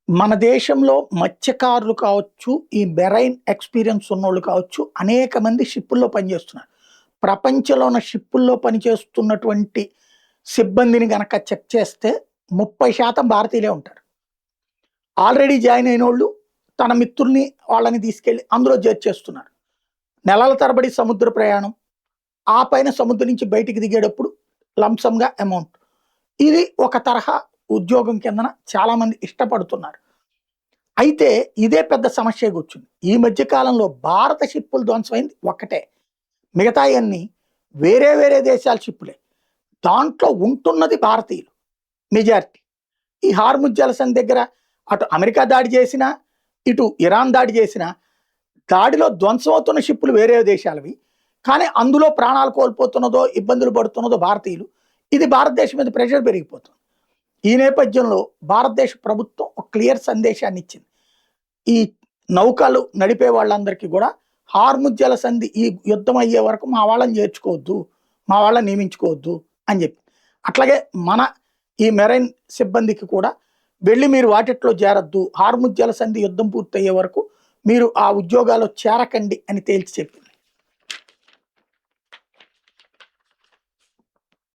మన దేశంలో మత్స్యకారులు కావచ్చు, ఈ మెరైన్ ఎక్స్‌పీరియన్స్ ఉన్నోళ్ళు కావచ్చు, అనేక మంది షిప్పుల్లో పనిచేస్తున్నారు. ప్రపంచంలో ఉన్న షిప్పుల్లో పనిచేస్తున్నటువంటి సిబ్బందిని గనక చెక్ చేస్తే 30% భారతీయులే ఉంటారు. ఆల్రెడీ జాయిన్ అయినోళ్ళు తన మిత్రుల్ని వాళ్ళని తీసుకెళ్ళి అందులో చేర్చేస్తున్నారు. నెలల తరబడి సముద్ర ప్రయాణం, ఆ పైన సముద్రం నుంచి బయటికి దిగేటప్పుడు లంసమ్‌గా అమౌంట్. ఇది ఒక తరహా ఉద్యోగం కిందన చాలామంది ఇష్టపడుతున్నారు. అయితే ఇదే పెద్ద సమస్యగా వచ్చింది. ఈ మధ్య కాలంలో భారత షిప్పులు ధ్వంసమైంది ఒక్కటే. మిగతాయన్నీ వేరే వేరే దేశాల షిప్పులే. దాంట్లో ఉంటున్నది భారతీయులు మెజారిటీ. ఈ హార్ముజ్ జలసంధి దగ్గర అటు అమెరికా దాడి చేసినా, ఇటు ఇరాన్ దాడి చేసినా, దాడిలో ధ్వంసమవుతున్న షిప్పులు వేరే దేశాలవి. కానీ అందులో ప్రాణాలు కోల్పోతున్నదో, ఇబ్బందులు పడుతున్నదో భారతీయులు. ఇది భారతదేశం మీద ప్రెషర్ పెరిగిపోతుంది. ఈ నేపథ్యంలో భారతదేశ ప్రభుత్వం ఒక క్లియర్ సందేశాన్ని ఇచ్చింది. ఈ నౌకలు నడిపే వాళ్ళందరికీ కూడా హార్ముజ్ జలసంధి ఈ యుద్ధం అయ్యే వరకు మా వాళ్ళని చేర్చుకోవద్దు, మా వాళ్ళని నియమించుకోవద్దు అని చెప్పి. అట్లాగే మన ఈ మెరైన్ సిబ్బందికి కూడా వెళ్ళి మీరు వాటిట్లో చేరొద్దు, హార్ముజ్ జలసంధి యుద్ధం పూర్తయ్యే వరకు మీరు ఆ ఉద్యోగాల్లో చేరకండి అని తేల్చి చెప్పింది.